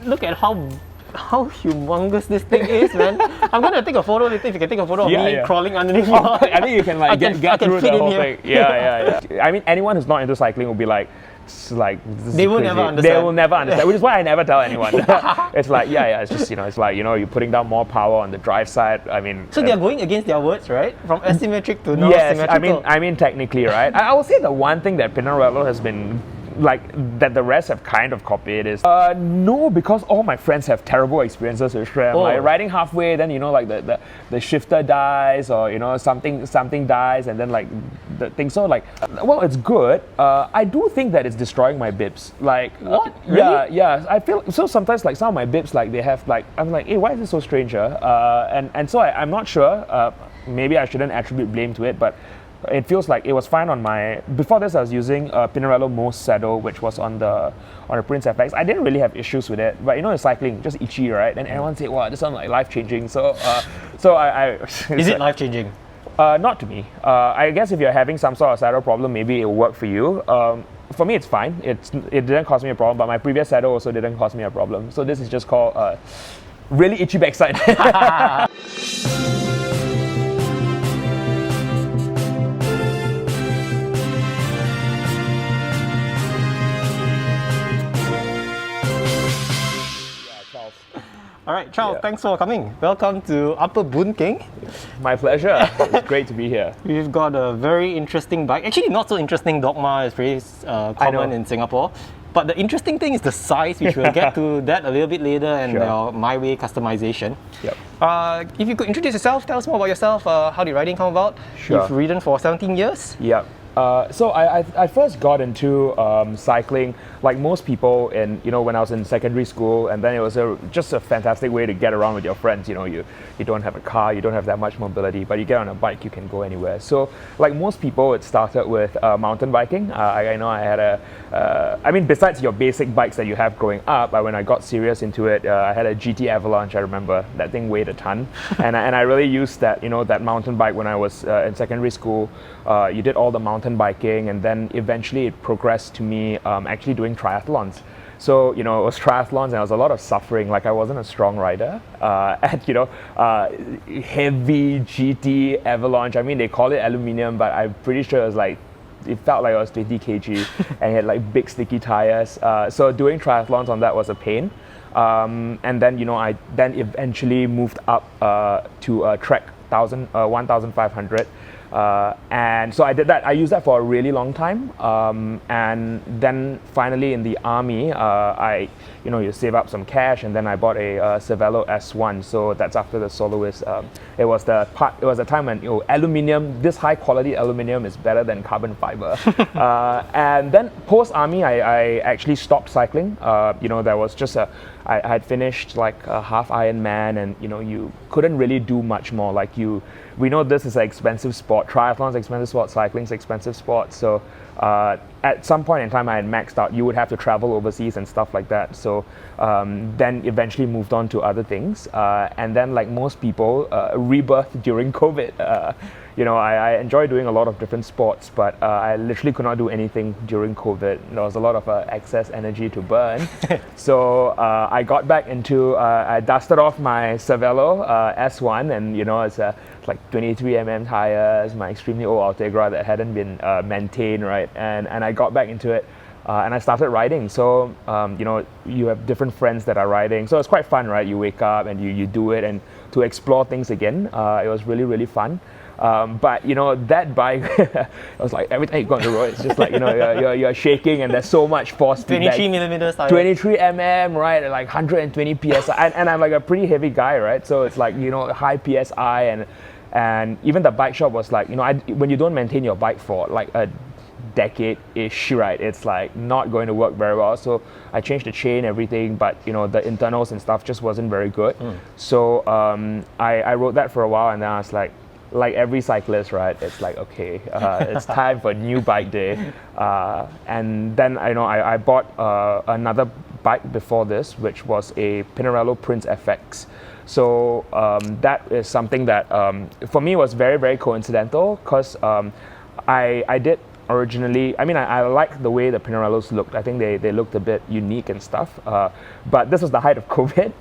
look at how humongous this thing is, man. I'm gonna take a photo later if you can take a photo of me crawling underneath. I think you can like get through the whole thing. Yeah. I mean, anyone who's not into cycling will be like, they will never understand. They will never understand, which is why I never tell anyone. It's like, it's just, it's like, you're putting down more power on the drive side. I mean, so they're going against their words, right? From asymmetric to non-symmetrical. Yes, I mean technically, right? I would say the one thing that Pinarello has been like that the rest have kind of copied is no, because all my friends have terrible experiences with SRAM. Like riding halfway, then like the shifter dies, or something dies, and then like the thing. So like, well, it's good. I do think that it's destroying my bibs. Like what? Really? Yeah. I feel so sometimes like some of my bibs, like they have like, I'm like, hey, why is it so strange? And so I'm not sure. Maybe I shouldn't attribute blame to it, but it feels like it was fine on my. Before this, I was using a Pinarello Most saddle, which was on the Prince FX. I didn't really have issues with it, but in cycling, just itchy, right? And everyone said, "Wow, this one like life changing." So, I is it life changing? Not to me. I guess if you're having some sort of saddle problem, maybe it will work for you. For me, it's fine. It didn't cause me a problem, but my previous saddle also didn't cause me a problem. So this is just called really itchy backside. All right, Charles, thanks for coming. Welcome to Upper Boon Keng. My pleasure. It's great to be here. We've got a very interesting bike. Actually, not so interesting. Dogma is pretty common in Singapore. But the interesting thing is the size, which we'll get to that a little bit later, and your MyWay customization. Yep. If you could introduce yourself, tell us more about yourself. How did riding come about? Sure. You've ridden for 17 years. Yep. So I first got into cycling like most people when I was in secondary school, and then it was just a fantastic way to get around with your friends. You don't have a car, you don't have that much mobility, but you get on a bike, you can go anywhere. So like most people, it started with mountain biking. I know I had besides your basic bikes that you have growing up, when I got serious into it, I had a GT Avalanche. I remember that thing weighed a ton, and I really used that that mountain bike when I was in secondary school. You did all the mountain biking, and then eventually it progressed to me actually doing triathlons. So it was triathlons, and it was a lot of suffering. Like I wasn't a strong rider, and heavy GT Avalanche. I mean, they call it aluminium, but I'm pretty sure it was like, it felt like I was 20 kg, and it had like big sticky tires. So doing triathlons on that was a pain. And then I then eventually moved up to Trek 1500. And so I did that. I used that for a really long time, and then finally in the army, you save up some cash, and then I bought a Cervelo S1. So that's after the soloist. It was the time when aluminium, this high quality aluminium is better than carbon fiber. And then post army, I actually stopped cycling. There was just I had finished like a half Ironman, and you couldn't really do much more. We know this is an expensive sport. Triathlon's expensive sport, cycling's expensive sport. So at some point in time, I had maxed out. You would have to travel overseas and stuff like that. So then eventually moved on to other things. And then like most people, Rebirth during COVID. I enjoy doing a lot of different sports, but I literally could not do anything during COVID. There was a lot of excess energy to burn. So I got back into, I dusted off my Cervelo S1, and it's like 23mm tires, my extremely old Ultegra that hadn't been maintained, right? And I got back into it. And I started riding. So, you have different friends that are riding. So it's quite fun, right? You wake up and you do it, and to explore things again, it was really, really fun. But that bike, I was like, every time you go on the road, it's just like you're shaking, and there's so much force. 23mm tire. 23mm, right? Like 120 psi, and I'm like a pretty heavy guy, right? So it's like high psi, and even the bike shop was like, when you don't maintain your bike for like a decade-ish, right, it's like not going to work very well. So I changed the chain, everything, but the internals and stuff just wasn't very good. So I rode that for a while, and then I was like every cyclist, right, it's like, okay, it's time for a new bike day. And then I bought another bike before this, which was a Pinarello Prince FX. So that is something that for me was very, very coincidental, because I did originally, I mean, I like the way the Pinarellos looked. I think they looked a bit unique and stuff. But this was the height of COVID,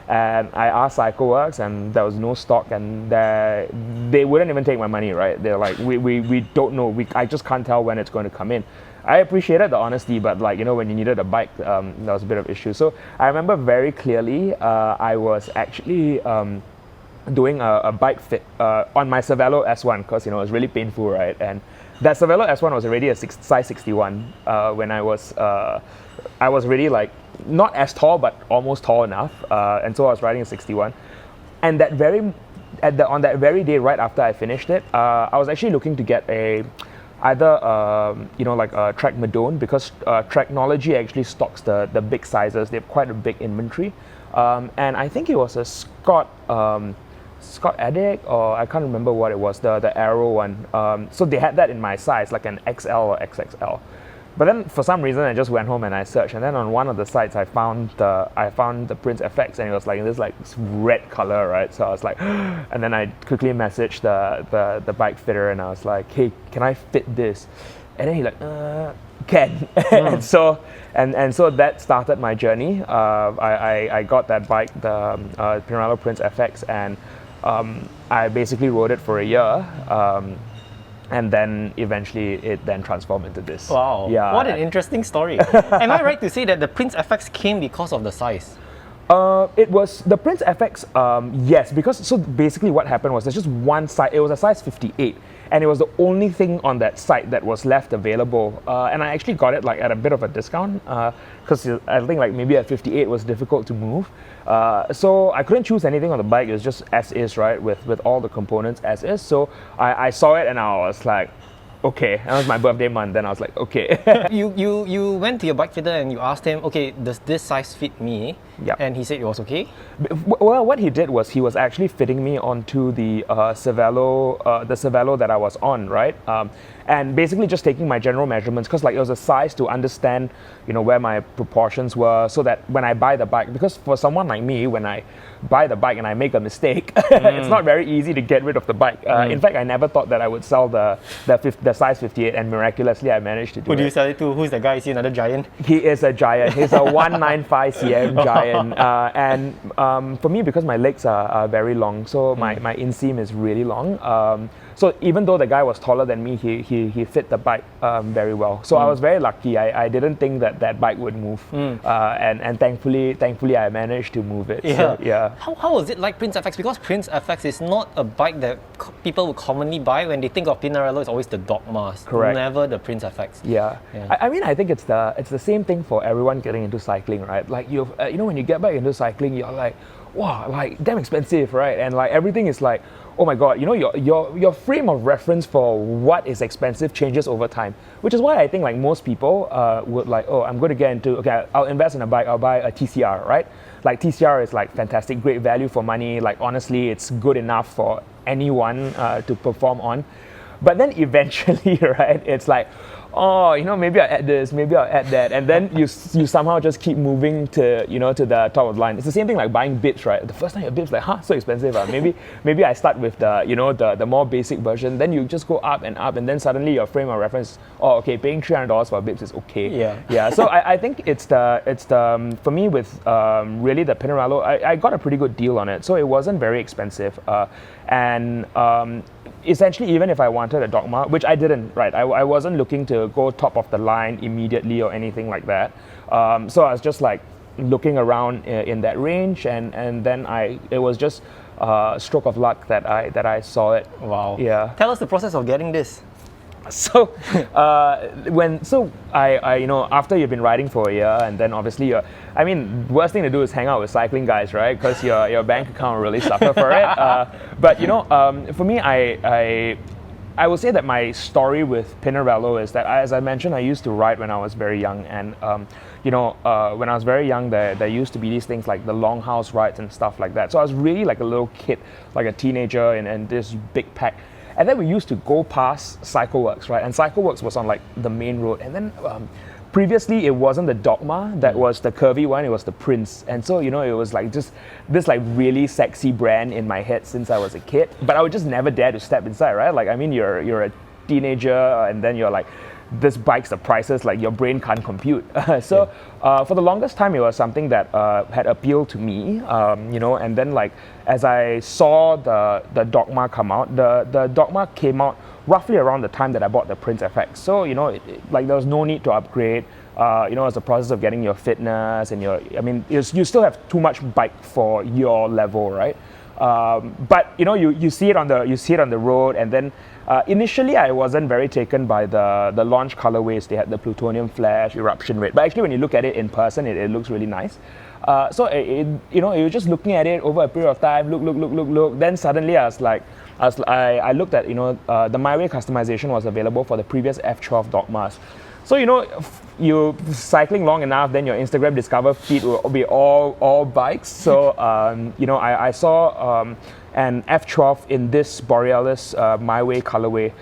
and I asked CycleWorks, and there was no stock, and they wouldn't even take my money, right? They're like, we don't know. I just can't tell when it's going to come in. I appreciated the honesty, but like, you know, when you needed a bike, there was a bit of issue. So I remember very clearly, I was actually doing a bike fit on my Cervelo S1, because, you know, it was really painful, right? And that Cervelo S1 was already a size 61 when I was really like not as tall, but almost tall enough, and so I was riding a 61. And on that very day, right after I finished it, I was actually looking to get either you know, like a Trek Madone, because Treknology actually stocks the big sizes. They have quite a big inventory, and I think it was a Scott Addict, or I can't remember what it was, the Aero one. So they had that in my size, like an XL or XXL. But then for some reason I just went home and I searched, and then on one of the sites I found the Prince FX, and it was like this red color, right? So I was like, and then I quickly messaged the bike fitter, and I was like, hey, can I fit this? And then he like, can. And so that started my journey. I got that bike, the Pinarello Prince FX, and I basically rode it for a year. And then eventually it then transformed into this. Wow, yeah. What an interesting story. Am I right to say that the Prince FX came because of the size? It was the Prince FX, yes, because so basically what happened was there's just one size, it was a size 58, and it was the only thing on that site that was left available, and I actually got it like at a bit of a discount, because I think like maybe at 58 was difficult to move, so I couldn't choose anything on the bike. It was just as is, right, with all the components as is. So I saw it and I was like, okay, that was my birthday month. Then I was like, okay. you went to your bike fitter and you asked him, okay, does this size fit me? Yep. And he said it was okay? Well, what he did was he was actually fitting me onto the Cervelo that I was on, right? And basically just taking my general measurements, because like it was a size to understand, you know, where my proportions were, so that when I buy the bike, because for someone like me, when I buy the bike and I make a mistake, it's not very easy to get rid of the bike. In fact, I never thought that I would sell the size 58, and miraculously I managed to do it. Who do you sell it to? Who's the guy? Is he another giant? He is a giant. He's a 195 cm giant. And for me, because my legs are very long, so my inseam is really long. So even though the guy was taller than me, he fit the bike very well. So I was very lucky. I didn't think that bike would move, and thankfully I managed to move it. Yeah. So, yeah. How was it like Prince FX? Because Prince FX is not a bike that people would commonly buy. When they think of Pinarello, it's always the Dogmas. Correct. Never the Prince FX. Yeah. I mean, I think it's the same thing for everyone getting into cycling, right? Like you know, when you get back into cycling, you're like, wow, like damn expensive, right? And like everything is like, oh my god, you know, your frame of reference for what is expensive changes over time, which is why I think like most people would like, oh, I'm going to get into, okay, I'll invest in a bike, I'll buy a TCR, right? Like TCR is like fantastic, great value for money. Like honestly, it's good enough for anyone to perform on. But then eventually, right, it's like, oh, you know, maybe I'll add this, maybe I'll add that, and then you somehow just keep moving to, you know, to the top of the line. It's the same thing like buying bibs, right? The first time your bibs like, so expensive. Maybe I start with the, you know, the more basic version. Then you just go up, and then suddenly your frame of reference, oh, okay, paying $300 for bibs is okay. Yeah. So I think it's the for me with really the Pinarello, I got a pretty good deal on it. So it wasn't very expensive, and essentially, even if I wanted a Dogma, which I didn't, right? I wasn't looking to go top of the line immediately or anything like that. So I was just like looking around in that range, and then it was just a stroke of luck that I saw it. Wow. Yeah. Tell us the process of getting this. So I you know, after you've been riding for a year, and then obviously worst thing to do is hang out with cycling guys, right? Because your bank account will really suffer for it. But you know, for me, I would say that my story with Pinarello is that, as I mentioned, I used to ride when I was very young, and you know, when I was very young, there used to be these things like the longhouse rides and stuff like that. So I was really like a little kid, like a teenager, and this big pack. And then we used to go past CycleWorks, right? And CycleWorks was on like the main road. And then previously it wasn't the Dogma that was the curvy one, it was the Prince. And so, you know, it was like just this like really sexy brand in my head since I was a kid. But I would just never dare to step inside, right? Like, I mean, you're a teenager, and then you're like, this bike's the prices like your brain can't compute. So for the longest time, it was something that had appealed to me, and then like as I saw the Dogma come out, the Dogma came out roughly around the time that I bought the Prince FX. So like there was no need to upgrade. It's a process of getting your fitness and you still have too much bike for your level, right? But you see it on the road, and then initially I wasn't very taken by the launch colorways. They had the plutonium flash, eruption rate, but actually when you look at it in person, it looks really nice. So you're just looking at it over a period of time. Look. Then suddenly I looked at the MyWay customization was available for the previous F12 Dogmas. So you cycling long enough, then your Instagram discover feed will be all bikes. So I saw an F12 in this Borealis MyWay colorway,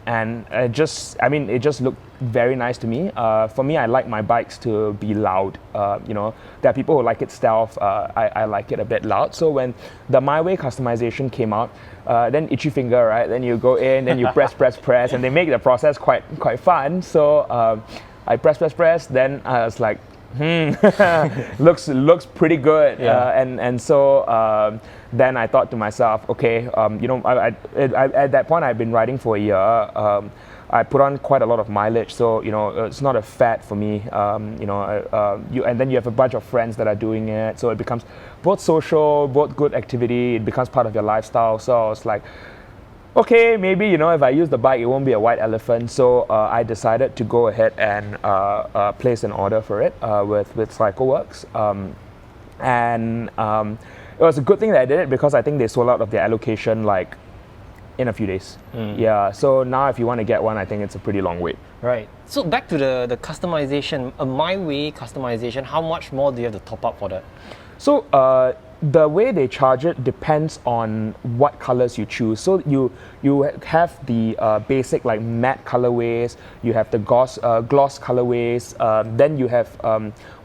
and it just looked very nice to me. For me, I like my bikes to be loud. There are people who like it stealth. I like it a bit loud. So when the MyWay customization came out, then itchy finger, right? Then you go in, then you press, and they make the process quite fun. So I press. Then I was like, looks pretty good. And so then I thought to myself, okay, at that point I've been riding for a year. I put on quite a lot of mileage, so it's not a fad for me. And then you have a bunch of friends that are doing it, so it becomes both social, both good activity. It becomes part of your lifestyle. So I was like, okay, maybe if I use the bike, it won't be a white elephant. So I decided to go ahead and place an order for it with CycleWorks, and it was a good thing that I did it because I think they sold out of their allocation like in a few days. Yeah, so now if you want to get one, I think it's a pretty long wait. Right. So back to the customization, a MyWay customization, how much more do you have to top up for that? So the way they charge it depends on what colors you choose. So you have the basic like matte colorways, you have the gloss colorways, then you have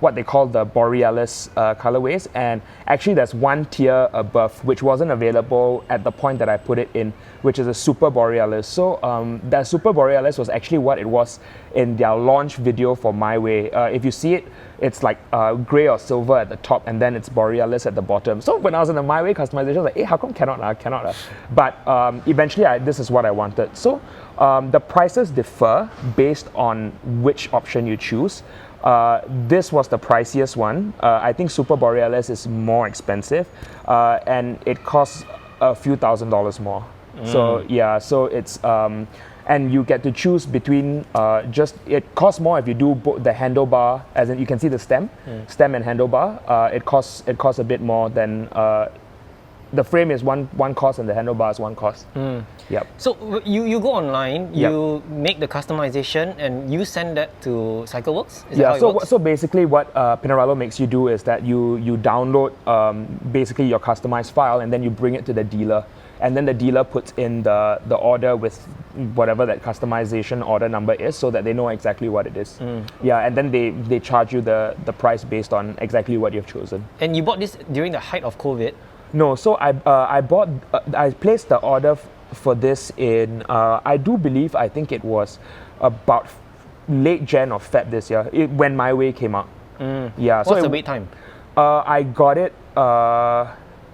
what they call the Borealis colorways, and actually there's one tier above which wasn't available at the point that I put it in, which is a Super Borealis. So that Super Borealis was actually what it was in their launch video for MyWay. If you see it, it's like grey or silver at the top, and then it's Borealis at the bottom. So when I was in the MyWay customization, I was like, hey, how come cannot? But eventually this is what I wanted. So the prices differ based on which option you choose. This was the priciest one. I think Super Borealis is more expensive, and it costs a few $1,000s more. So yeah, so it's and you get to choose between it costs more if you do the handlebar, as in you can see the stem and handlebar. It costs a bit more than the frame is one cost and the handlebar is one cost. Yep. So you go online, you make the customization, and you send that to CycleWorks? Is that how it works? So basically what Pinarello makes you do is that you download basically your customized file, and then you bring it to the dealer. And then the dealer puts in the order with whatever that customization order number is, so that they know exactly what it is. Yeah, and then they charge you the price based on exactly what you've chosen. And you bought this during the height of COVID? No, so I placed the order for this in I think it was about late Jan or Feb this year, when MyWay came out. Yeah. What's the wait time? I got it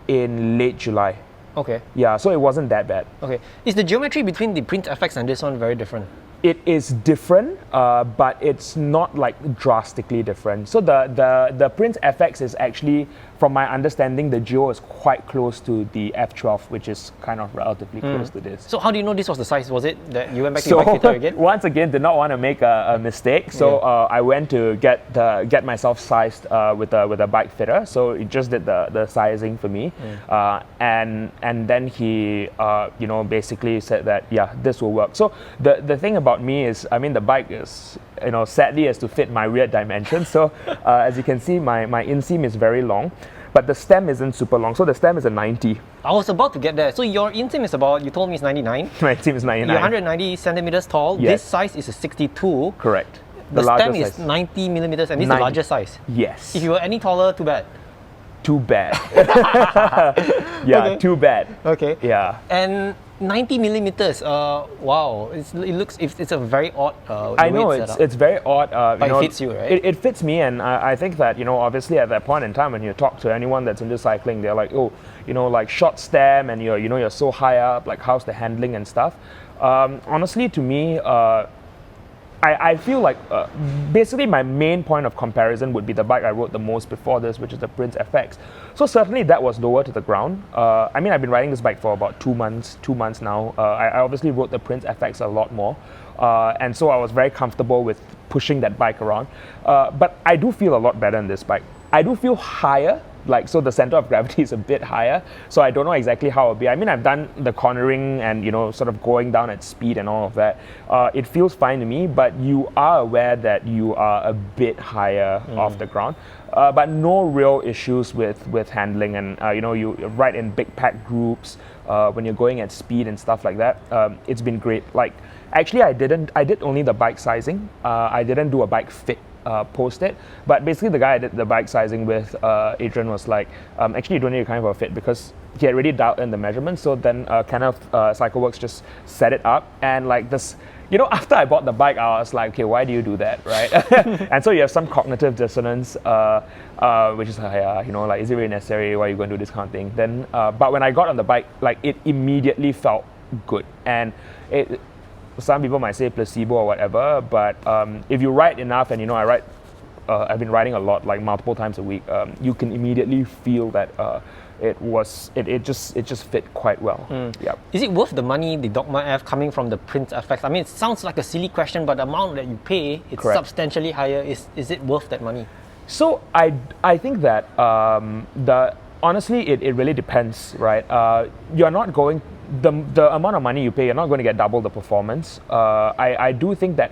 in late July. Okay. Yeah, so it wasn't that bad. Okay. Is the geometry between the Prince FX and this one very different? It is different, but it's not like drastically different. So the Prince FX is actually, from my understanding, the geo is quite close to the F12, which is kind of relatively close to this. So how do you know this was the size? Was it that you went back to your bike fitter again? Once again, did not want to make a mistake. So I went to get myself sized with a bike fitter. So he just did the sizing for me, and then he basically said that this will work. So the thing about me is, the bike is sadly has to fit my rear dimensions. So as you can see, my inseam is very long, but the stem isn't super long. So the stem is a 90. I was about to get there. So your inseam is about, you told me it's 99. My inseam is 99. You're 190 centimeters tall. Yes. This size is a 62. Correct. The stem is 90 millimeters, and this is the largest size. Yes. If you were any taller, too bad. Too bad. Okay. Too bad. Okay. Yeah. And 90 millimeters. Wow, it looks. It's a very odd. I know it's very odd. But it fits you, right? It fits me, and I think that obviously at that point in time when you talk to anyone that's into cycling, they're like, oh, like short stem, and you're so high up. Like, how's the handling and stuff? Honestly, to me, I feel like basically my main point of comparison would be the bike I rode the most before this, which is the Prince FX. So certainly that was lower to the ground. I mean, I've been riding this bike for about 2 months now. I obviously rode the Prince FX a lot more. And so I was very comfortable with pushing that bike around. But I do feel a lot better in this bike. I do feel higher. So the center of gravity is a bit higher, so I don't know exactly how it'll be. I mean, I've done the cornering and sort of going down at speed and all of that. It feels fine to me, but you are aware that you are a bit higher off the ground, but no real issues with handling, and you ride in big pack groups when you're going at speed and stuff like that. It's been great. Like, actually, I did only the bike sizing. I didn't do a bike fit. Post it, but basically the guy I did the bike sizing with, Adrian, was like, actually you don't need a kind of a fit, because he had already dialed in the measurements. So then CycleWorks just set it up, and like this, after I bought the bike, I was like, okay, why do you do that, right? And so you have some cognitive dissonance, which is like, is it really necessary? Why are you going to do this kind of thing? Then, but when I got on the bike, like, it immediately felt good, and some people might say placebo or whatever, but if you ride enough, and I've been riding a lot, like multiple times a week, you can immediately feel that it just fit quite well. Yep. Is it worth the money, the Dogma F, coming from the Prince FX? I mean, it sounds like a silly question, but the amount that you pay, it's substantially higher. Is it worth that money? So I think that honestly, it really depends, right? You're not going. The amount of money you pay, you're not going to get double the performance. I do think that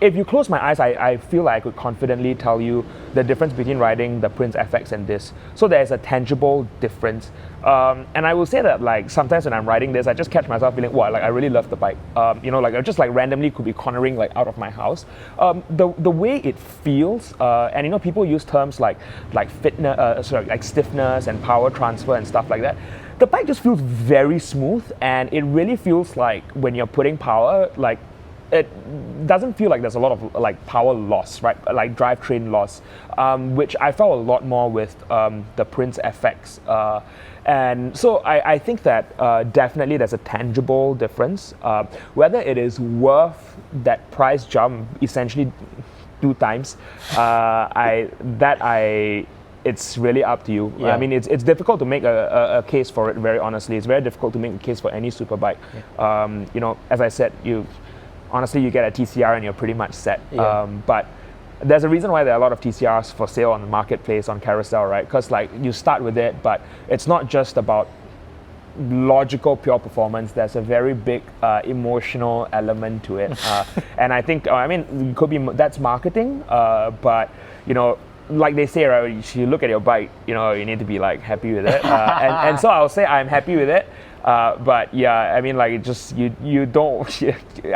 if you close my eyes, I feel like I could confidently tell you the difference between riding the Prince FX and this. So there's a tangible difference. And I will say that, like, sometimes when I'm riding this, I just catch myself feeling, wow, like, I really love the bike. Like, I just like randomly could be cornering like out of my house. The way it feels, and people use terms like fitness, like stiffness and power transfer and stuff like that. The bike just feels very smooth, and it really feels like when you're putting power, like, it doesn't feel like there's a lot of like power loss, right? Like drivetrain loss, which I felt a lot more with the Prince FX. And so I think that definitely there's a tangible difference. Whether it is worth that price jump, essentially 2 times, it's really up to you. Yeah. I mean, it's difficult to make a case for it, very honestly. It's very difficult to make a case for any superbike. Yeah. As I said, you get a TCR and you're pretty much set. Yeah. But there's a reason why there are a lot of TCRs for sale on the marketplace, on Carousel, right? Because like you start with it, but it's not just about logical pure performance. There's a very big emotional element to it. And I think, it could be, that's marketing, but like they say, right, if you look at your bike, you need to be like happy with it. And so I'll say I'm happy with it. But yeah, I mean, like, just you don't.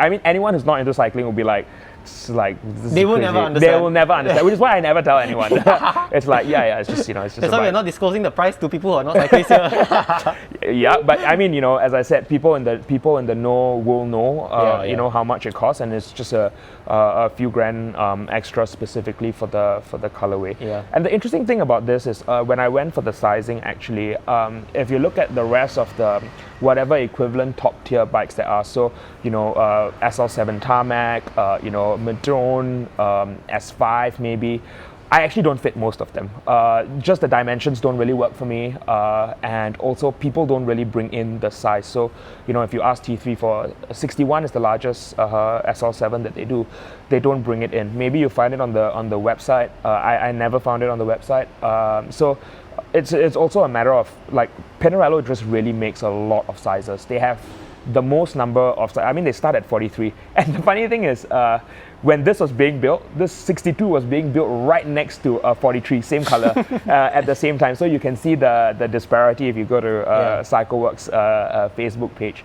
I mean, anyone who's not into cycling will be like, they will never understand. They will never understand, which is why I never tell anyone. It's like, it's just. That's why we're not disclosing the price to people who are not cyclists here. Yeah, but I mean, as I said, people in the know will know, how much it costs, and it's just a few grand extra specifically for the colorway. Yeah. And the interesting thing about this is when I went for the sizing, actually, if you look at the rest of the whatever equivalent top tier bikes there are, so SL7 Tarmac, Madrone, S5 maybe, I actually don't fit most of them. Just the dimensions don't really work for me, and also people don't really bring in the size. So, if you ask T3 for 61 is the largest SL7 that they don't bring it in. Maybe you find it on the website. I never found it on the website. So it's also a matter of, like, Pinarello just really makes a lot of sizes. They have the most number of, they start at 43. And the funny thing is, when this was being built, this 62 was being built right next to a 43, same color, at the same time. So you can see the disparity if you go to CycleWorks Facebook page.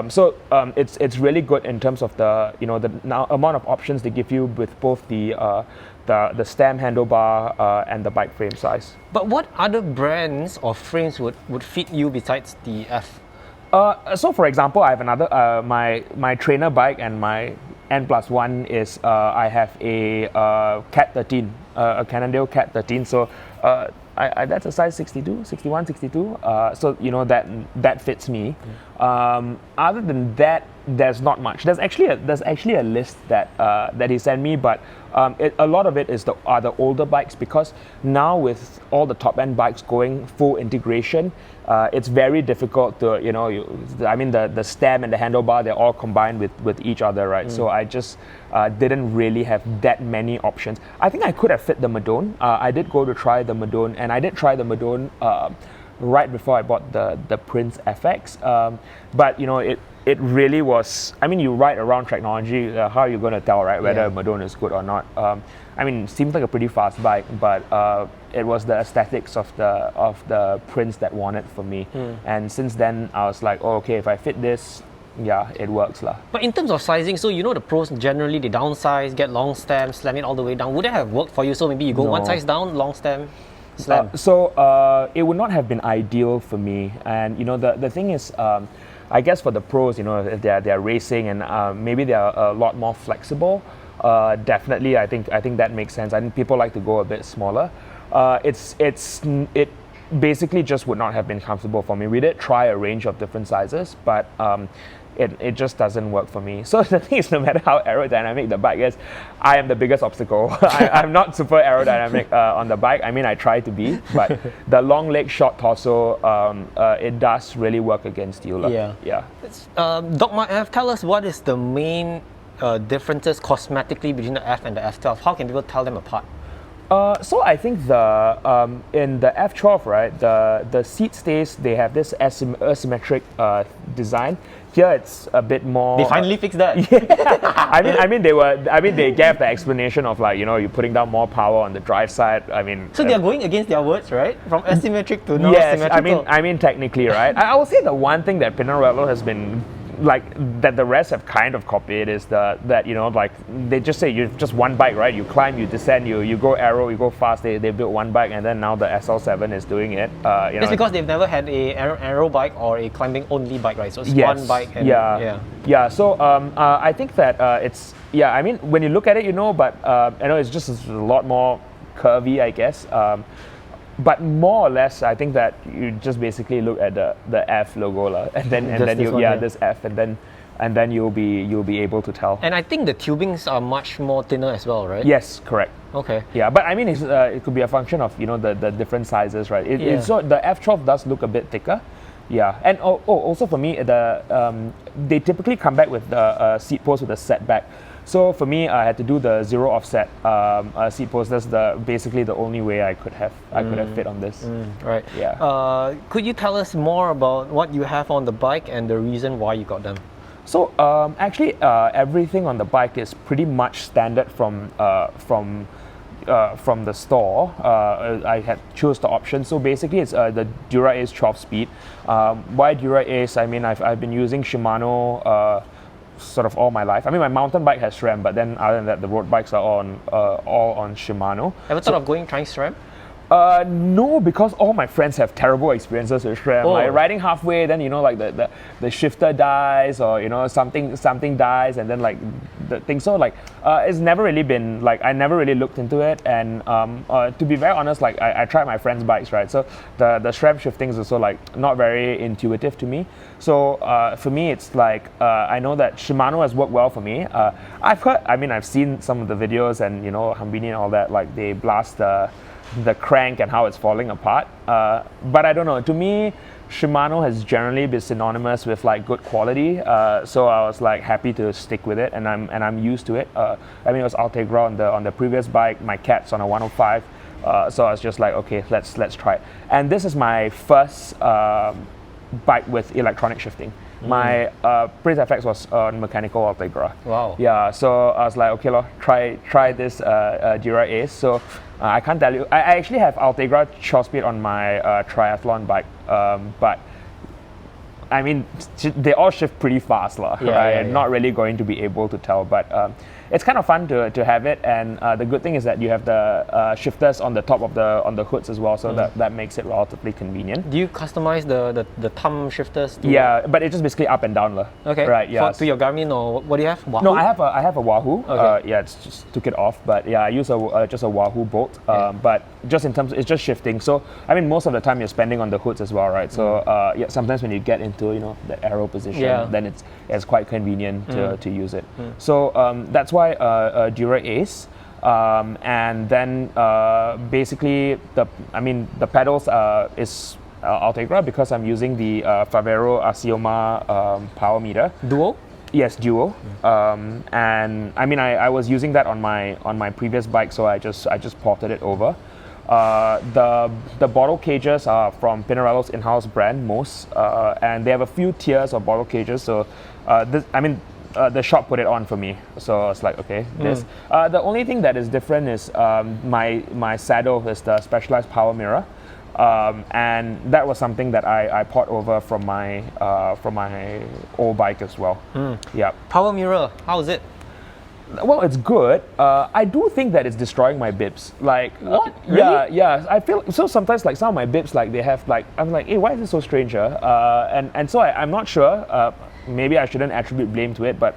So it's really good in terms of the amount of options they give you with both the stem handlebar and the bike frame size. But what other brands or frames would fit you besides the F? So for example, I have another, my trainer bike and my N+1 is, I have a Cat 13, a Cannondale Cat 13. So that's a size 62, 61, 62. So you know that fits me. Other than that, there's not much. There's actually a list that he sent me, but a lot of it are the older bikes, because now with all the top end bikes going full integration, it's very difficult to, the stem and the handlebar, they're all combined with each other, right? So I just didn't really have that many options. I think I could have fit the Madone. I did go to try the Madone, and I did try the Madone right before I bought the Prince FX. But it really was, you ride around technology, how are you going to tell, right, whether a Madone is good or not? It seems like a pretty fast bike, but it was the aesthetics of the Prince that won it for me. And since then, I was like, oh, okay, if I fit this, yeah, it works lah. But in terms of sizing, so the pros generally they downsize, get long stem, slam it all the way down. Would that have worked for you? So maybe you go one size down, long stem, slam. It would not have been ideal for me. And the thing is, I guess for the pros, if they're racing and maybe they're a lot more flexible. Definitely, I think that makes sense. I think people like to go a bit smaller. It basically just would not have been comfortable for me. We did try a range of different sizes, but it just doesn't work for me. So the thing is, no matter how aerodynamic the bike is, I am the biggest obstacle. I'm not super aerodynamic on the bike. I try to be, but the long leg, short torso, it does really work against you. Yeah. Dogma F, tell us what is the main differences cosmetically between the F and the F12. How can people tell them apart? So I think in the F12, right, the seat stays, they have this asymmetric design. Here it's a bit more. They finally fixed that. Yeah. They gave the explanation of you're putting down more power on the drive side. So they're going against their words, right? From asymmetric to non-symmetrical. Yes, technically, right. I would say the one thing that Pinarello has been that the rest have kind of copied is that they just say you're just one bike, right? You climb, you descend, you go aero, you go fast. They built one bike, and then now the SL7 is doing it. It's because they've never had a aero bike or a climbing only bike, right? So it's one bike. And, yeah. So I think that it's when you look at it, but it's just a lot more curvy, I guess. But more or less, I think that you just basically look at the F logo and then this F, and then you'll be able to tell. And I think the tubings are much more thinner as well, right? Yes, correct. Okay. Yeah, but it could be a function of the different sizes, right? So the F12 does look a bit thicker. Yeah, and also for me, they typically come back with the seat post with a setback. So for me, I had to do the zero offset seat post. That's basically the only way I could have fit on this. Right. Yeah. Could you tell us more about what you have on the bike and the reason why you got them? So actually, everything on the bike is pretty much standard from the store. I had chose the option. So basically, it's the Dura-Ace 12-speed. Why Dura-Ace? I've been using Shimano sort of all my life. My mountain bike has SRAM, but then other than that, the road bikes are all on Shimano. Ever thought of trying SRAM? No, because all my friends have terrible experiences with SRAM. Like riding halfway, then the shifter dies, or something dies, and then the thing. So it's never really been I never really looked into it. And to be very honest, I tried my friends' bikes, right? So the SRAM shifting is also not very intuitive to me. So for me, it's I know that Shimano has worked well for me. I've heard, I've seen some of the videos, and Hambini and all that, they blast the crank and how it's falling apart. But I don't know. To me, Shimano has generally been synonymous with good quality. So I was happy to stick with it, and I'm used to it. It was Ultegra on the previous bike. My Cat's on a 105. So I was just okay, let's try it. And this is my first bike with electronic shifting. My Prince FX was on mechanical Ultegra. Wow. Yeah, so I was try this Dura-Ace. So I can't tell you. I actually have Ultegra 12-speed on my triathlon bike, but they all shift pretty fast, right? Not really going to be able to tell, but it's kind of fun to have it, and the good thing is that you have the shifters on the top of the hoods as well, so that makes it relatively convenient. Do you customize the thumb shifters? Yeah, but it's just basically up and down. Okay. Right, yeah. To your Garmin, or what do you have? Wahoo? No, I have a Wahoo. Okay. Yeah, it's just took it off, but yeah, I use just a Wahoo bolt. But just in terms, it's just shifting. So I mean, most of the time you're spending on the hoods as well, right? So yeah, sometimes when you get into the arrow position, then it's quite convenient to use it. So that's why Dura-Ace. And then basically the pedals is Ultegra, because I'm using the Favero Asioma power meter. Duo? Yes, Duo. And I mean I was using that on my previous bike, so I just ported it over. The bottle cages are from Pinarello's in-house brand, Mos, and they have a few tiers of bottle cages. So the shop put it on for me, so I was like, okay, this. The only thing that is different is my saddle is the specialized power mirror, and that was something that I port over from my old bike as well. Yeah. Power mirror, how is it? Well, it's good. I do think that it's destroying my bibs. Like, what? Really? Yeah. I feel so sometimes. Like some of my bibs, like they have like I'm like, hey, why is it so strange? And so I'm not sure. Maybe I shouldn't attribute blame to it, but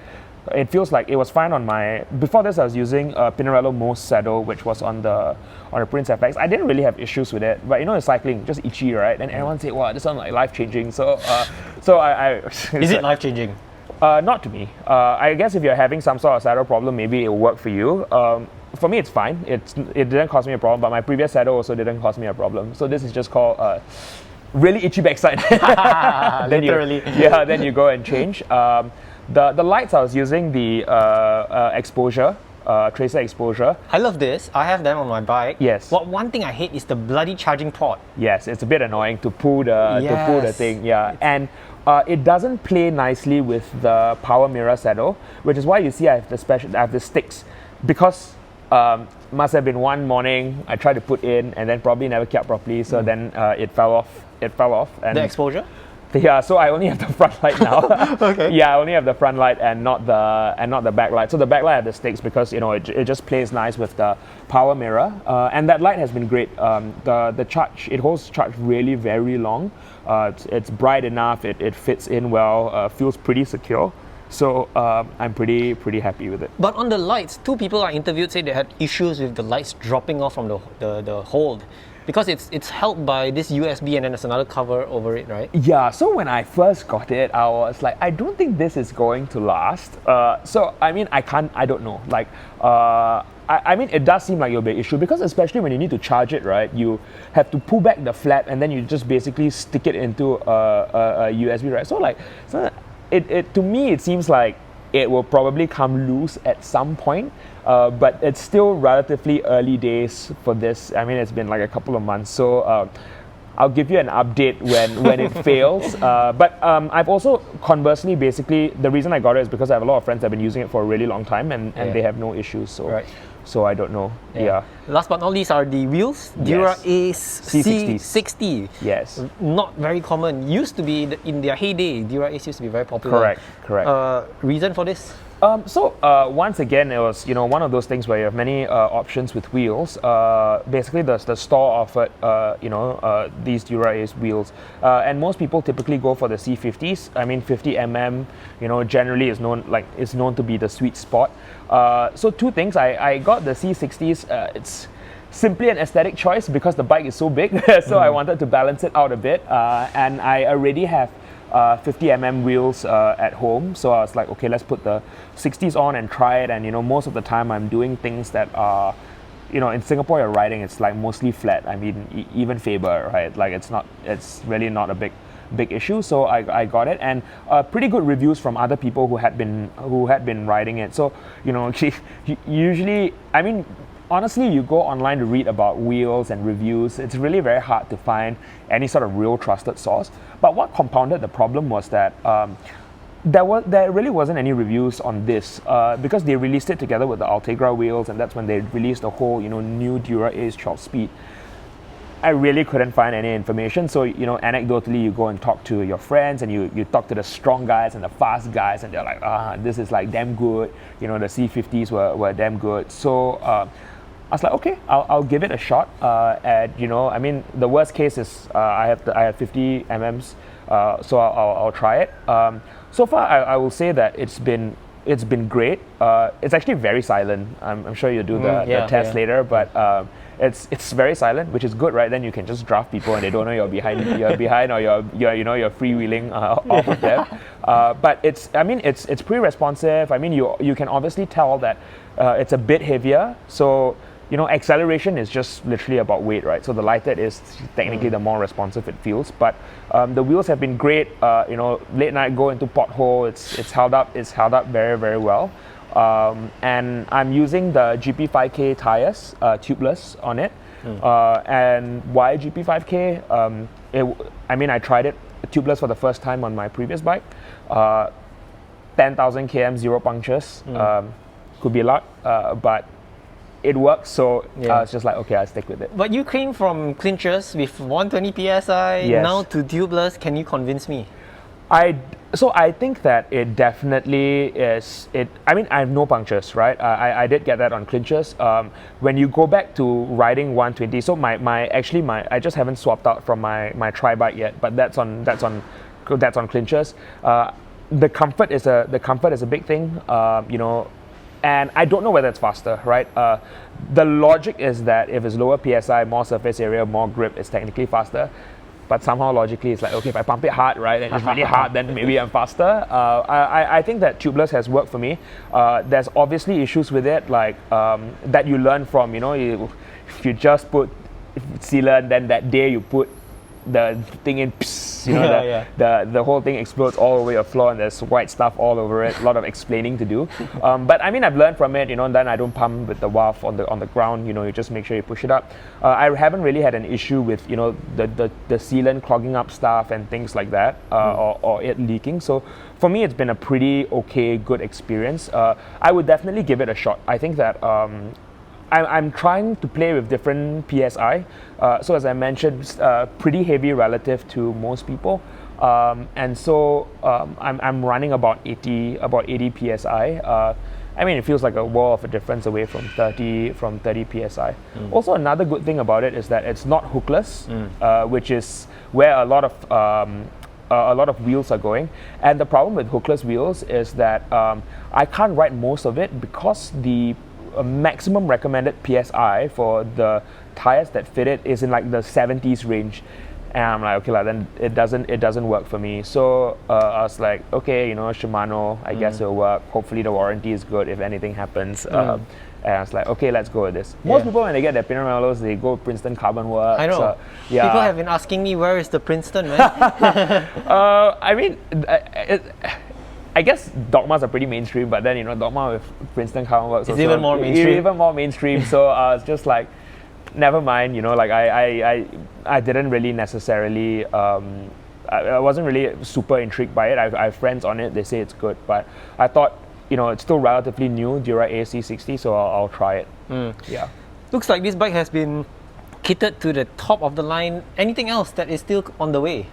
it feels like it was fine on my. Before this, I was using a Pinarello Mos saddle, which was on the Prince FX. I didn't really have issues with it, but in cycling, just itchy, right? And everyone said, "Wow, this sounds like life changing." So, I is it life changing? Not to me. I guess if you're having some sort of saddle problem, maybe it will work for you. For me, it's fine. It didn't cause me a problem, but my previous saddle also didn't cause me a problem. So this is just called really itchy backside. Literally. Then you go and change. The lights, I was using the exposure. Tracer exposure. I love this. I have them on my bike. Yes. One thing I hate is the bloody charging port. Yes, it's a bit annoying to pull the thing. Yeah, and it doesn't play nicely with the power mirror saddle, which is why you see I have the Stix, because must have been one morning I tried to put in and then probably never kept properly, so then it fell off. And the exposure? Yeah, so I only have the front light now. Okay. Yeah, I only have the front light and not the back light. So the back light have the Stix because it just plays nice with the power mirror, and that light has been great. The charge, it holds charge really very long. It's bright enough. It fits in well. Feels pretty secure. So I'm pretty happy with it. But on the lights, two people I interviewed said they had issues with the lights dropping off from the hold. Because it's held by this USB and then there's another cover over it, right? Yeah, so when I first got it, I was like, I don't think this is going to last. So, I mean, I don't know. Like, I mean, it does seem like it'll be an issue because especially when you need to charge it, right? You have to pull back the flap and then you just basically stick it into a USB, right? So, to me, it seems like it will probably come loose at some point. But it's still relatively early days for this. I mean, it's been like a couple of months, so I'll give you an update when it fails. But I've also, conversely, basically, the reason I got it is because I have a lot of friends that have been using it for a really long time and they have no issues. So, so I don't know. Yeah. Last but not least are the wheels. Dura-Ace C60. Yes. Not very common. Used to be, in their heyday, Dura-Ace used to be very popular. Correct. Reason for this? Once again, it was one of those things where you have many options with wheels. Basically, the store offered these Dura-Ace wheels, and most people typically go for the C50s. I mean, 50 generally is known to be the sweet spot. So two things. I got the C60s. It's simply an aesthetic choice because the bike is so big. So I wanted to balance it out a bit, and I already have 50 wheels at home, so I was like, okay, let's put the 60s on and try it. And most of the time I'm doing things that are, in Singapore you're riding, it's like mostly flat. I mean, even Faber, right? Like it's really not a big issue. So I got it, and pretty good reviews from other people who had been riding it. So usually, I mean, honestly, you go online to read about wheels and reviews, it's really very hard to find any sort of real trusted source. But what compounded the problem was that there really wasn't any reviews on this because they released it together with the Ultegra wheels, and that's when they released the whole new Dura-Ace 12 speed. I really couldn't find any information. So, you know, anecdotally, you go and talk to your friends and you talk to the strong guys and the fast guys, and they're like, this is like damn good. You know, the C50s were damn good. So I was like, okay, I'll give it a shot. And, you know, I mean, the worst case is I have 50 mm's, so I'll try it. So far, I will say that it's been great. It's actually very silent. I'm sure you'll do the test later, but it's very silent, which is good, right? Then you can just draft people and they don't know you're behind, or you're freewheeling off of them. But it's pretty responsive. I mean, you can obviously tell that it's a bit heavier. So, you know, acceleration is just literally about weight, right? So the lighter it is, technically the more responsive it feels. But the wheels have been great. You know, late night go into pothole, it's held up very, very well. And I'm using the GP5K tires, tubeless on it. And why GP5K? I tried it tubeless for the first time on my previous bike. 10,000 km, 0 punctures. Could be a lot, but it works, so it's just like, okay, I'll stick with it. But you came from clinchers with 120 psi now to tubeless. Can you convince me? So I think that it definitely is. I mean, I have no punctures, right? I did get that on clinchers. When you go back to riding 120, so I just haven't swapped out from my tri-bike yet, but that's on clinchers. The comfort is a big thing, you know. And I don't know whether it's faster, right? The logic is that if it's lower PSI, more surface area, more grip, it's technically faster. But somehow logically, it's like, okay, if I pump it hard, right, and it's really hard, then maybe I'm faster. I think that tubeless has worked for me. There's obviously issues with it, like that you learn from, you know, if you just put sealant, then that day you put the thing in, you know, the whole thing explodes all over your floor and there's white stuff all over it. A lot of explaining to do. But I mean, I've learned from it, you know, and then I don't pump with the WAF on the ground, you know, you just make sure you push it up. I haven't really had an issue with, you know, the sealant clogging up stuff and things like that, or it leaking. So for me, it's been a pretty okay, good experience. I would definitely give it a shot. I think that I'm trying to play with different PSI. So as I mentioned, pretty heavy relative to most people. And so I'm running about 80 PSI. I mean, it feels like a world of a difference away from 30 PSI. Also, another good thing about it is that it's not hookless, which is where a lot of wheels are going. And the problem with hookless wheels is that I can't ride most of it because the maximum recommended PSI for the tires that fit it is in like the 70s range, and I'm like, okay, then it doesn't work for me. So I was like, okay, you know, Shimano, I guess it'll work. Hopefully the warranty is good if anything happens. And I was like, okay, let's go with this. Most people, when they get their Pinarellos, they go Princeton Carbon Works. I know. So, yeah. People have been asking me, where is the Princeton, man? I mean, I guess Dogmas are pretty mainstream, but then, you know, Dogma with Princeton Carbon Works is even more mainstream. Even more mainstream. So I was just like, never mind. You know, like I didn't really necessarily. I wasn't really super intrigued by it. I have friends on it. They say it's good, but I thought, you know, it's still relatively new, Dura-Ace C60, so I'll try it. Yeah. Looks like this bike has been kitted to the top of the line. Anything else that is still on the way?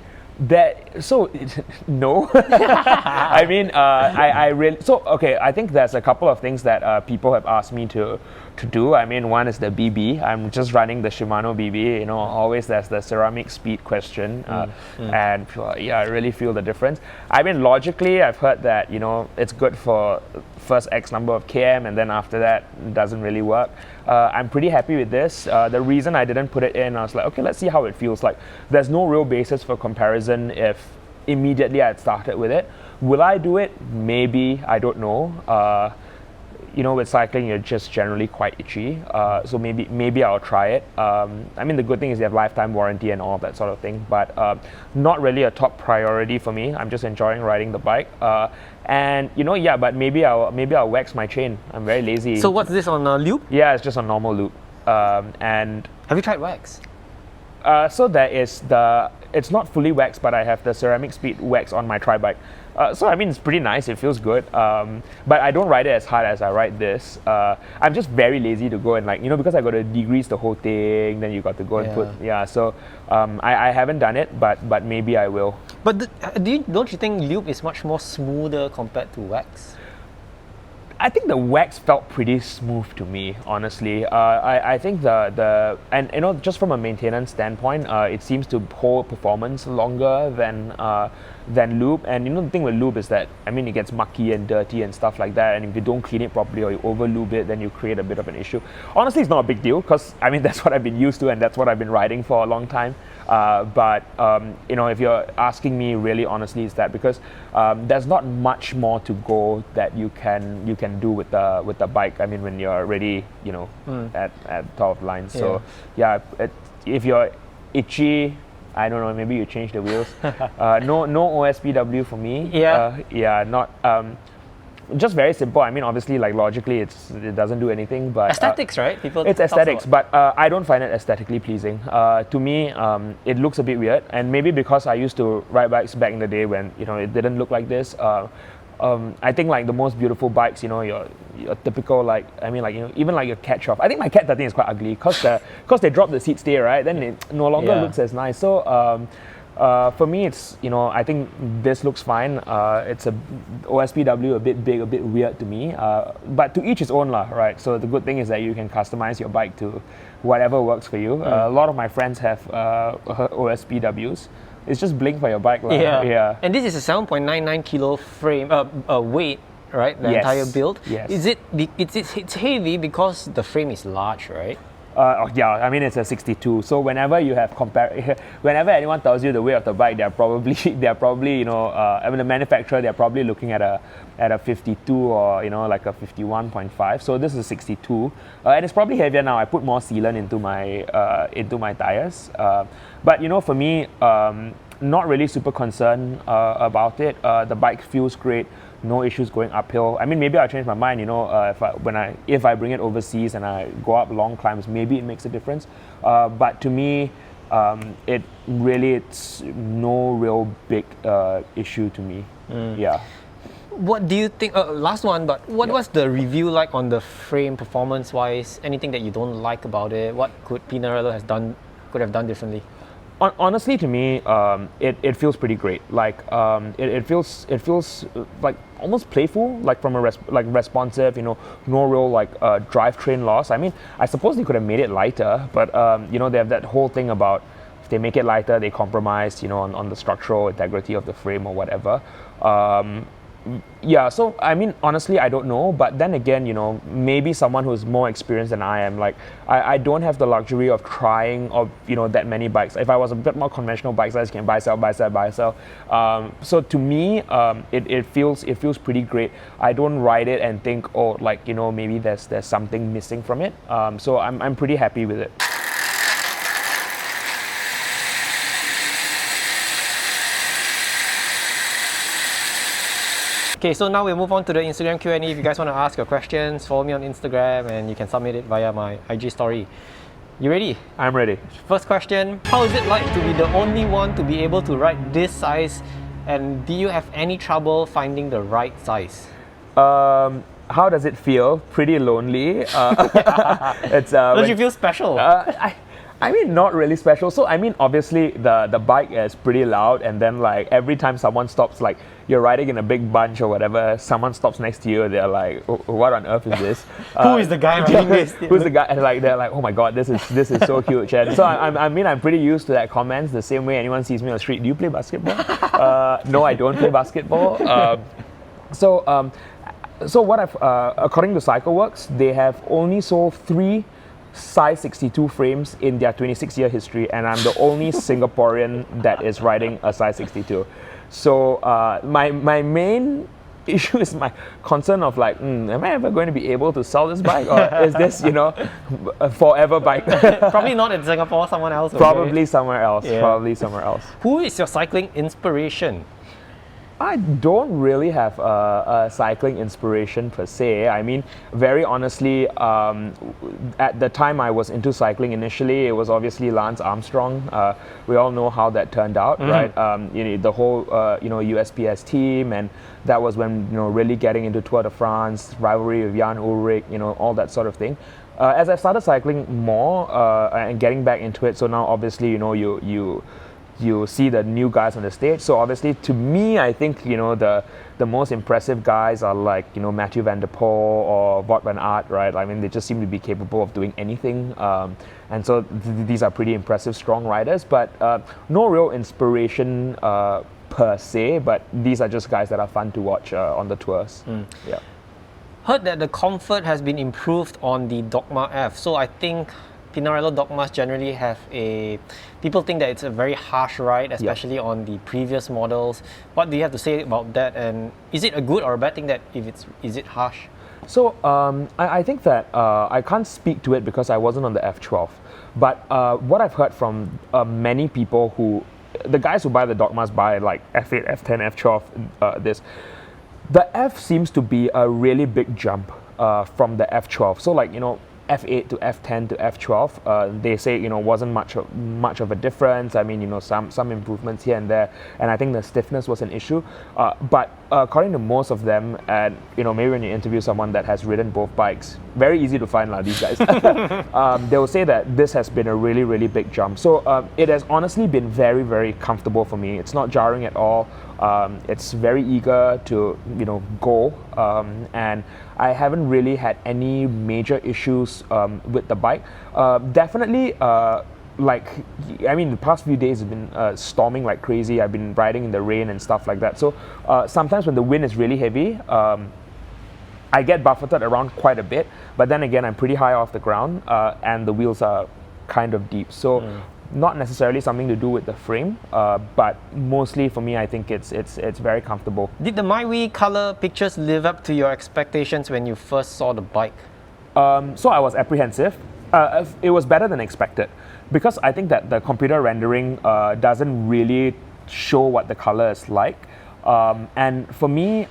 No. I mean, I really, okay, I think there's a couple of things that people have asked me to do. I mean, one is the BB. I'm just running the Shimano BB. You know, always there's the ceramic speed question, and yeah, I really feel the difference. I mean, logically, I've heard that, you know, it's good for first X number of km, and then after that, it doesn't really work. I'm pretty happy with this. The reason I didn't put it in, I was like, okay, let's see how it feels. Like, there's no real basis for comparison if immediately I had started with it. Will I do it? Maybe. I don't know. You know, with cycling, you're just generally quite itchy. So maybe I'll try it. I mean, the good thing is you have lifetime warranty and all that sort of thing, but not really a top priority for me. I'm just enjoying riding the bike. And you know, yeah, but maybe I'll wax my chain. I'm very lazy. So what's this, on a loop? Yeah, it's just a normal loop. And have you tried wax? So there is it's not fully waxed, but I have the ceramic speed wax on my tri-bike. So I mean, it's pretty nice, it feels good. But I don't ride it as hard as I ride this. I'm just very lazy to go and like, because I got to degrease the whole thing, then you got to go and put, so I haven't done it, but maybe I will. But don't you think lube is much more smoother compared to wax? I think the wax felt pretty smooth to me, honestly. I think and just from a maintenance standpoint, it seems to hold performance longer than lube. And the thing with lube is that, I mean, it gets mucky and dirty and stuff like that, and if you don't clean it properly or you over lube it, then you create a bit of an issue. Honestly, it's not a big deal, because I mean, that's what I've been used to and that's what I've been riding for a long time. But if you're asking me really honestly, is that because there's not much more to go that you can do with the bike. I mean, when you're already at top of the line. So if you're itchy, I don't know, maybe you change the wheels. No OSPW for me. Not just very simple. I mean, obviously, like logically, it doesn't do anything. But aesthetics, right? It's aesthetics, but I don't find it aesthetically pleasing. To me, it looks a bit weird, and maybe because I used to ride bikes back in the day when it didn't look like this. I think like the most beautiful bikes, your typical even like your Cat 12. I think my Cat 13 is quite ugly because they dropped the seat stay, right? Then it no longer looks as nice. So for me, it's I think this looks fine. It's a OSPW a bit big, a bit weird to me. But to each his own, lah, right? So the good thing is that you can customize your bike to whatever works for you. A lot of my friends have OSPWs. It's just blink for your bike, lah. Yeah. And this is a 7.99 kilo frame weight, right? The entire build. Yes. Is it? It's heavy because the frame is large, right? I mean, it's a 62. So whenever you have whenever anyone tells you the weight of the bike, they're probably I mean, the manufacturer, they're probably looking at a 52 or like a 51.5. So this is 62, and it's probably heavier now. I put more sealant into my tires, but for me, not really super concerned about it. The bike feels great. No issues going uphill. I mean, maybe I'll change my mind, if I bring it overseas and I go up long climbs, maybe it makes a difference. But to me, it's no real big issue to me. Yeah. What do you think? Last one, but what was the review like on the frame performance-wise? Anything that you don't like about it? What could Pinarello could have done differently? Honestly, to me, it feels pretty great. Like it feels like almost playful, like from responsive. No real drivetrain loss. I mean, I suppose they could have made it lighter, but they have that whole thing about if they make it lighter, they compromise on the structural integrity of the frame or whatever. So I mean, honestly, I don't know, but then again, maybe someone who's more experienced than I am, like I don't have the luxury of trying that many bikes. If I was a bit more conventional bikes, I just can buy, sell. So to me, it feels pretty great. I don't ride it and think, maybe there's something missing from it. So I'm pretty happy with it. Okay, so now we move on to the Instagram Q&A. If you guys want to ask your questions, follow me on Instagram and you can submit it via my IG story. You ready? I'm ready. First question, how is it like to be the only one to be able to ride this size, and do you have any trouble finding the right size? How does it feel? Pretty lonely. Don't you feel special? I mean, not really special. So I mean, obviously the bike is pretty loud, and then like every time someone stops, like you're riding in a big bunch or whatever, someone stops next to you, they're like, what on earth is this? Who is the guy riding this? Who's the guy? And like they're like, oh my god, this is so huge. And so I'm pretty used to that comments. The same way anyone sees me on the street, do you play basketball? No, I don't play basketball. So what according to CycleWorks, they have only sold 3 size 62 frames in their 26-year history, and I'm the only Singaporean that is riding a size 62. So my main issue is my concern of like, am I ever going to be able to sell this bike, or is this a forever bike? Probably not in Singapore, someone else. Probably somewhere else. Yeah. Probably somewhere else. Who is your cycling inspiration? I don't really have a cycling inspiration per se. I mean, very honestly, at the time I was into cycling initially, it was obviously Lance Armstrong. We all know how that turned out, right? The whole USPS team, and that was when really getting into Tour de France, rivalry with Jan Ullrich, all that sort of thing. As I started cycling more and getting back into it, so now obviously you see the new guys on the stage. So obviously, to me, I think the most impressive guys are like Mathieu van der Poel or Wout van Aert, right? I mean, they just seem to be capable of doing anything, and so these are pretty impressive, strong riders. But no real inspiration per se. But these are just guys that are fun to watch on the tours. Yeah. Heard that the comfort has been improved on the Dogma F. So I think Pinarello Dogmas generally have people think that it's a very harsh ride, especially on the previous models. What do you have to say about that? And is it a good or a bad thing that is it harsh? So I think that I can't speak to it because I wasn't on the F12. But what I've heard from many people the guys who buy the Dogmas buy like F8, F10, F12, the F seems to be a really big jump from the F12. So like, F8 to F10 to F12, they say wasn't much of a difference. I mean some improvements here and there, and I think the stiffness was an issue. But according to most of them, and maybe when you interview someone that has ridden both bikes, very easy to find these guys. They will say that this has been a really, really big jump. So it has honestly been very, very comfortable for me. It's not jarring at all. It's very eager to go, and I haven't really had any major issues with the bike. Definitely, the past few days have been storming like crazy. I've been riding in the rain and stuff like that. So sometimes when the wind is really heavy, I get buffeted around quite a bit. But then again, I'm pretty high off the ground, and the wheels are kind of deep. So. Not necessarily something to do with the frame, but mostly for me, I think it's very comfortable. Did the MyWay color pictures live up to your expectations when you first saw the bike? So I was apprehensive. It was better than expected because I think that the computer rendering doesn't really show what the color is like. And for me,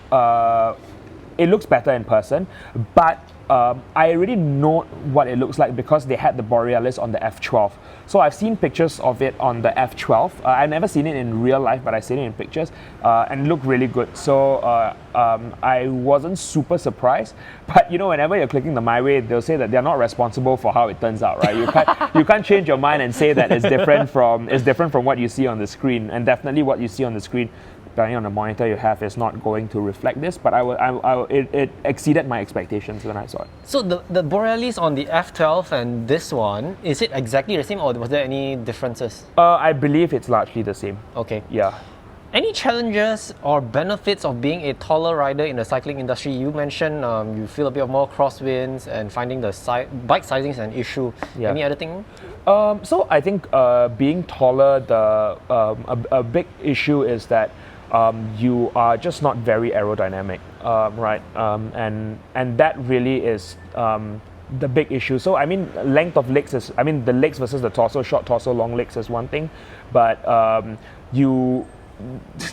it looks better in person, but I already know what it looks like because they had the Borealis on the F12. So I've seen pictures of it on the F12. I've never seen it in real life, but I've seen it in pictures, and it looked really good. So I wasn't super surprised. But whenever you're clicking the MyWay, they'll say that they're not responsible for how it turns out, right? You can't change your mind and say that it's different from what you see on the screen, and definitely what you see on the screen, depending on the monitor you have, is not going to reflect this, but it exceeded my expectations when I saw it. So the Borealis on the F12 and this one, is it exactly the same or was there any differences? I believe it's largely the same. Okay. Yeah. Any challenges or benefits of being a taller rider in the cycling industry? You mentioned you feel a bit of more crosswinds and finding the bike sizing is an issue. Yeah. Any other thing? So I think being taller, a big issue is that you are just not very aerodynamic, right? And that really is the big issue. So I mean, length of legs is, the legs versus the torso, short torso, long legs is one thing, but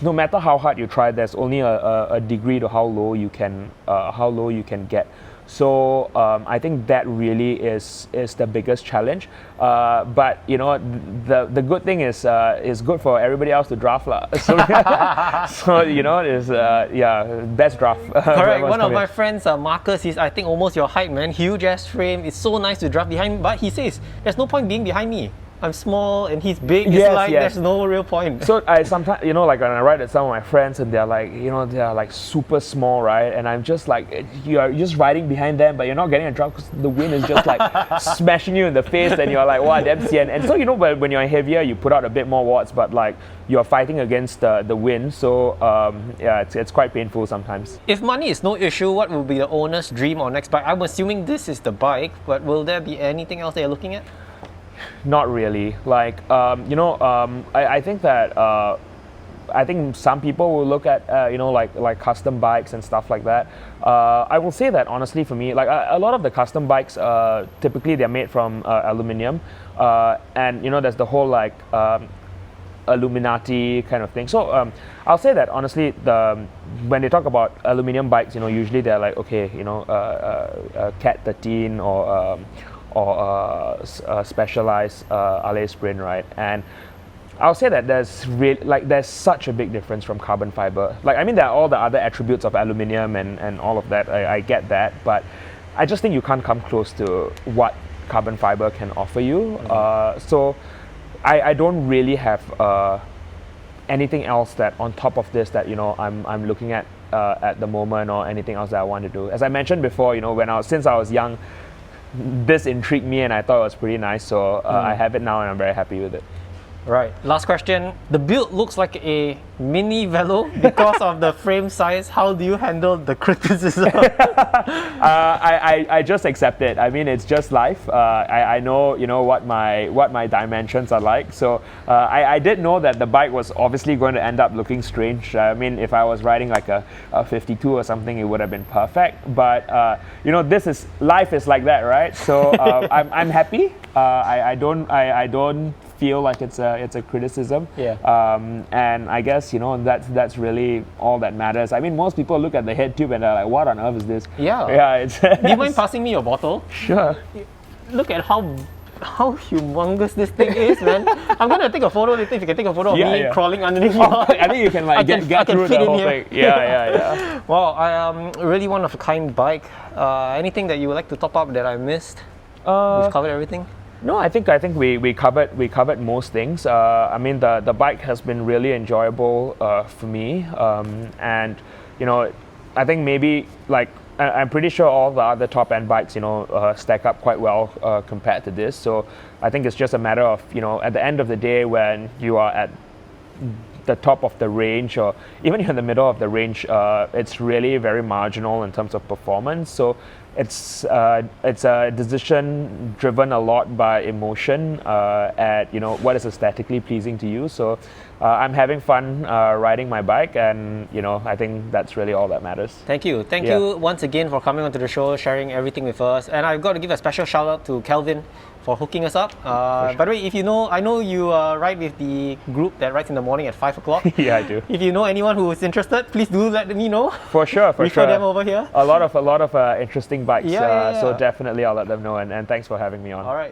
no matter how hard you try, there's only a degree to how low you can get. So I think that really is the biggest challenge. But the good thing is good for everybody else to draft lah. So is best draft. Correct. One of my friends, Marcus, is I think almost your height, man. Huge ass frame. It's so nice to draft behind me, but he says there's no point being behind me. I'm small and he's big. It's there's no real point. So I sometimes, like when I ride with some of my friends and they're like, they're like super small, right? And I'm just like, you're just riding behind them, but you're not getting a draft because the wind is just like smashing you in the face, and you're like, wow, damn sian. And so when you're heavier, you put out a bit more watts, but like you're fighting against the wind. So it's quite painful sometimes. If money is no issue, what will be the owner's dream or next bike? I'm assuming this is the bike, but will there be anything else that you're looking at? Not really. Like, I think that I think some people will look at like custom bikes and stuff like that. I will say that honestly, for me, like a lot of the custom bikes, typically they're made from aluminium, and there's the whole like Illuminati kind of thing. So I'll say that honestly, when they talk about aluminium bikes, usually they're like, okay, Cat 13 or Specialized Alley Sprint, right? And I'll say that there's such a big difference from carbon fiber. Like, I mean, there are all the other attributes of aluminium and all of that. I get that, but I just think you can't come close to what carbon fiber can offer you. So I don't really have anything else that on top of this that I'm looking at the moment, or anything else that I want to do. As I mentioned before, since I was young, this intrigued me and I thought it was pretty nice. So I have it now and I'm very happy with it. Right. Last question. The build looks like a mini Velo because of the frame size. How do you handle the criticism? I just accept it. I mean, it's just life. I know what my dimensions are like. So I did know that the bike was obviously going to end up looking strange. I mean, if I was riding like a 52 or something, it would have been perfect. But life is like that, right? So I'm happy. I don't feel like it's a criticism. And I guess that's really all that matters. I mean, most people look at the head tube and they're like, what on earth is this? It's Do you mind passing me your bottle? Sure. Look at how humongous this thing is, man. I'm gonna take a photo later if you can take a photo of me crawling underneath you. I think you can get through the whole thing. Yeah. Wow, really one of a kind bike. Anything that you would like to top up that I missed? We've covered everything. No, I think we covered most things. I mean, the bike has been really enjoyable for me, and I think maybe I'm pretty sure all the other top end bikes stack up quite well compared to this. So I think it's just a matter of at the end of the day, when you are at the top of the range, or even in the middle of the range, it's really very marginal in terms of performance. So it's a decision driven a lot by emotion at what is aesthetically pleasing to you. So I'm having fun riding my bike, and I think that's really all that matters. Thank you once again for coming onto the show, sharing everything with us. And I've got to give a special shout out to Kelvin for hooking us up. By the way, I know you ride with the group that rides in the morning at 5 o'clock. Yeah, I do. If you know anyone who is interested, please do let me know. For sure. Refer them over here. A lot of interesting bikes. Yeah. So definitely I'll let them know. And thanks for having me on. All right.